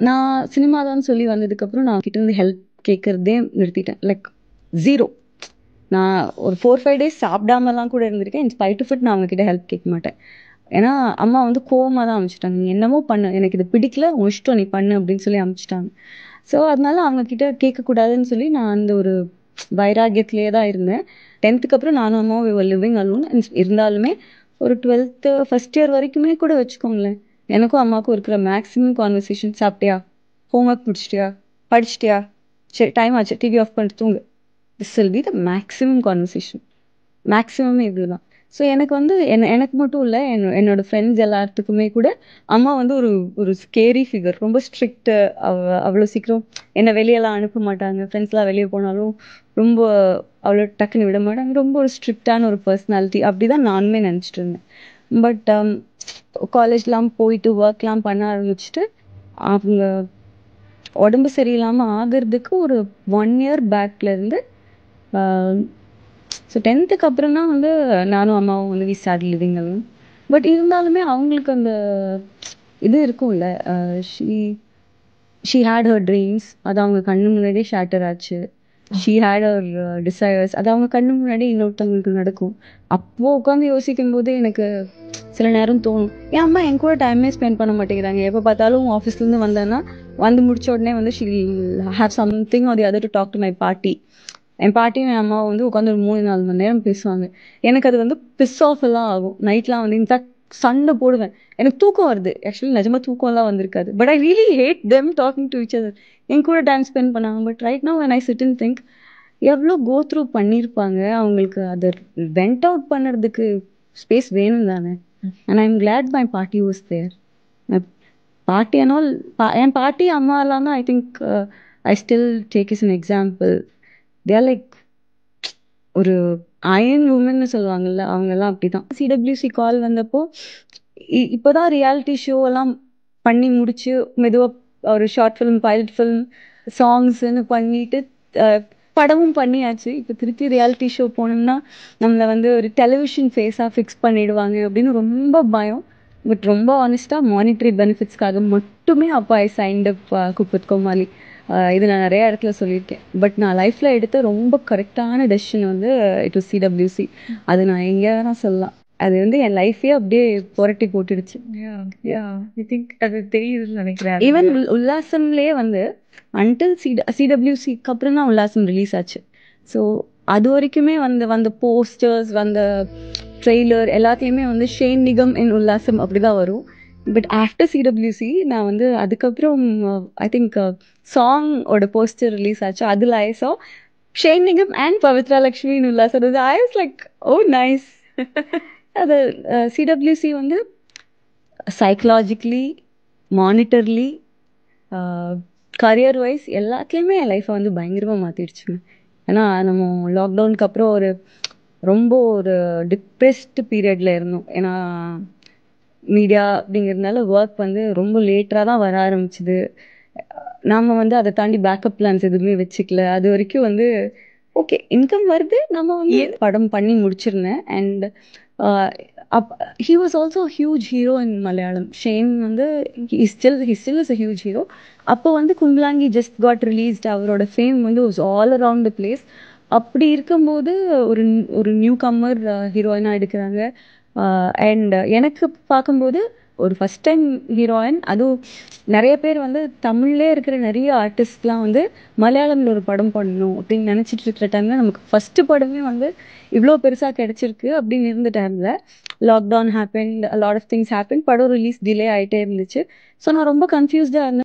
நான் சினிமா தான் சொல்லி வந்ததுக்கப்புறம் நான் கிட்ட இருந்து ஹெல்ப் கேட்கறதே நிறுத்திட்டேன். Like zero. நான் ஒரு 4-5 days சாப்பிடாமலாம் கூட இருந்திருக்கேன். இன் ஸ்பைட் ஆஃப் இட் நான் அவங்ககிட்ட ஹெல்ப் கேட்க மாட்டேன். ஏன்னா அம்மா வந்து கோவமாக தான் அனுப்பிச்சிட்டாங்க. நீ என்னமோ பண்ணு, எனக்கு இது பிடிக்கல, உன் இஷ்டம், நீ பண்ணு அப்படின்னு சொல்லி அனுப்பிச்சிட்டாங்க. ஸோ அதனால அவங்கக்கிட்ட கேட்கக்கூடாதுன்னு சொல்லி நான் அந்த ஒரு வைராகியத்திலே தான் இருந்தேன். 10th அப்புறம் நானும் அம்மாவும் லிவிங் அலோன். இருந்தாலுமே ஒரு 12th ஃபர்ஸ்ட் இயர் வரைக்குமே கூட வச்சுக்கோங்களேன், எனக்கும் அம்மாவுக்கும் இருக்கிற மேக்ஸிமம் கான்வர்சேஷன், சாப்பிட்டியா, ஹோம்ஒர்க் முடிச்சிட்டியா, படிச்சிட்டியா, சரி டைம் ஆச்சு, டிவி ஆஃப் பண்ணிட்டு தூங்கு. This will be the maximum conversation. Maximum இதுதான். ஸோ எனக்கு வந்து எனக்கு மட்டும் இல்லை, என்னோட ஃப்ரெண்ட்ஸ் எல்லாத்துக்குமே கூட அம்மா வந்து ஒரு ஒரு ஸ்கேரி ஃபிகர். ரொம்ப ஸ்ட்ரிக்ட்டு. அவ்வளோ சீக்கிரம் என்னை வெளியெல்லாம் அனுப்ப மாட்டாங்க. ஃப்ரெண்ட்ஸ்லாம் வெளியே போனாலும் ரொம்ப அவ்வளோ டக்குன்னு விட மாட்டாங்க. ரொம்ப ஒரு ஸ்ட்ரிக்டான ஒரு பர்சனாலிட்டி. அப்படி தான் நானுமே நினச்சிட்டு இருந்தேன். பட் காலேஜ்லாம் போயிட்டு ஒர்க்லாம் பண்ண ஆரம்பிச்சுட்டு அவங்க உடம்பு சரியில்லாமல் ஆகிறதுக்கு ஒரு 1 year பேக்லேருந்து ஸோ 10th அப்புறம் தான் வந்து நானும் அம்மாவும் வந்து we start living alone. But இருந்தாலுமே அவங்களுக்கு அந்த இது இருக்கும்ல, ஷீ ஹேட் ஹர் ட்ரீம்ஸ். அது அவங்க கண்ணு முன்னாடியே ஷேட்டர் ஆச்சு. She had her desires. அது அவங்க கண்ணு முன்னாடி இன்னொருத்தவங்களுக்கு நடக்கும். அப்போது உட்காந்து யோசிக்கும் போது எனக்கு சில நேரம் தோணும், என் அம்மா என் கூட டைமே ஸ்பெண்ட் பண்ண மாட்டேங்கிறாங்க. எப்போ பார்த்தாலும் ஆஃபீஸ்லேருந்து வந்தேன்னா வந்து முடிச்ச உடனே வந்து she have something or the other to talk to my பாட்டி. என் பாட்டியும் என் அம்மாவை வந்து உட்காந்து ஒரு 3-4 மணி நேரம் பேசுவாங்க. எனக்கு அது வந்து பிஸ் ஆஃப் எல்லாம் ஆகும். நைட்லாம் வந்து இன்ஃபேக்ட் சண்டை போடுவேன். எனக்கு தூக்கம் வருது. ஆக்சுவலி நிஜமாக தூக்கம்லாம் வந்திருக்காது. But I really hate them talking to each other. என் கூட டைம் ஸ்பெண்ட் பண்ணாங்க. But right now when I sit and think, எவ்வளோ கோ த்ரூ பண்ணியிருப்பாங்க. அவங்களுக்கு அதை வெண்ட் அவுட் பண்ணுறதுக்கு ஸ்பேஸ் வேணும் தானே. அண்ட் ஐம் கிளாட் மை பாட்டி வாஸ் தேர். பாட்டி அண்ட் ஆல், என் பாட்டி அம்மா எல்லாமே I think I still take is an example. There like ஒரு அயன் உமன்னு சொல்லுவாங்கல்ல, அவங்கெல்லாம் அப்படி தான். சிடபிள்யூசி கால் வந்தப்போ இப்போதான் ரியாலிட்டி ஷோ எல்லாம் பண்ணி முடிச்சு மெதுவாக ஒரு ஷார்ட் ஃபிலிம், பைலட் ஃபிலிம், சாங்ஸ்ன்னு பண்ணிட்டு படமும் பண்ணியாச்சு. இப்போ திருப்பி ரியாலிட்டி ஷோ போனோம்னா நம்மளை வந்து ஒரு டெலிவிஷன் ஃபேஸாக ஃபிக்ஸ் பண்ணிடுவாங்க அப்படின்னு ரொம்ப பயம். பட் ரொம்ப ஆனஸ்ட்டாக மானிட்டரி பெனிஃபிட்ஸ்க்காக மட்டுமே அப்போ ஐ சைன்ட் அப் குக் வித் கோமாளி. இது நான் நிறைய இடத்துல சொல்லியிருக்கேன். பட் நான் லைஃப்பில் எடுத்த ரொம்ப கரெக்டான டெசிஷன் வந்து இட் வாஸ் சிடபிள்யூசி. அது நான் எங்கே வேணால் சொல்லலாம். அது வந்து என் லைஃபே அப்படியே புரட்டி போட்டுடுச்சு. அது தெரியுதுன்னு நினைக்கிறேன். ஈவன் உல்லாசம்லேயே வந்து அன்டில் சிடபிள்யூசிக்கு அப்புறம் தான் உல்லாசம் ரிலீஸ் ஆச்சு. ஸோ அது வரைக்குமே வந்த போஸ்டர்ஸ், வந்த ட்ரெய்லர் எல்லாத்தையுமே வந்து ஷேன் நிகம் இன் உல்லாசம் அப்படி தான் வரும். பட் ஆஃப்டர் சிடபிள்யூசி நான் வந்து அதுக்கப்புறம் ஐ திங்க் சாங்கோட போஸ்டர் ரிலீஸ் ஆச்சு. அதில் ஐ சா ஷேன் நிகம் அண்ட் பவித்ரா லக்ஷ்மி இன் உல்லாசம். I was like oh nice. அது சிடபிள்யூசி வந்து சைக்கலாஜிக்கலி, மானிட்டர்லி, கரியர் வைஸ் எல்லாத்துலேயுமே என் லைஃப்பை வந்து பயங்கரமாக மாற்றிடுச்சுங்க. ஏன்னா நம்ம லாக்டவுனுக்கு அப்புறம் ரொம்ப ஒரு டிப்ரெஸ்டு பீரியடில் இருந்தோம். ஏன்னா மீடியா அப்படிங்கிறதுனால ஒர்க் வந்து ரொம்ப லேட்டராக தான் வர ஆரம்பிச்சுது. நாம் வந்து அதை தாண்டி பேக்கப் பிளான்ஸ் எதுவுமே வச்சுக்கல. அது வரைக்கும் வந்து ஓகே இன்கம் வருது, நம்ம வந்து படம் பண்ணி முடிச்சிருந்தேன். And he was also a huge hero in Malayalam. Shane வந்து he still is a huge hero. அப்போ வந்து கும்பலாங்கி just got released. அவரோட ஃபேம் வந்து was all around the place. அப்படி இருக்கும்போது ஒரு நியூ கம்மர் ஹீரோயினாக எடுக்கிறாங்க. அண்ட் எனக்கு பார்க்கும்போது ஒரு ஃபஸ்ட் டைம் ஹீரோயின். அதுவும் நிறைய பேர் வந்து தமிழ்லே இருக்கிற நிறைய ஆர்டிஸ்ட்லாம் வந்து மலையாளமில் ஒரு படம் பண்ணணும் அப்படின்னு நினச்சிட்டு இருக்கிற டைமில் நமக்கு ஃபஸ்ட்டு படமே வந்து இவ்வளோ பெருசாக கிடச்சிருக்கு அப்படின்னு இருந்த டைமில் lockdown happen, lot of things happen. படம் ரிலீஸ் டிலே ஆகிட்டே இருந்துச்சு. ஸோ நான் ரொம்ப கன்ஃபியூஸ்டாக இருந்தேன்.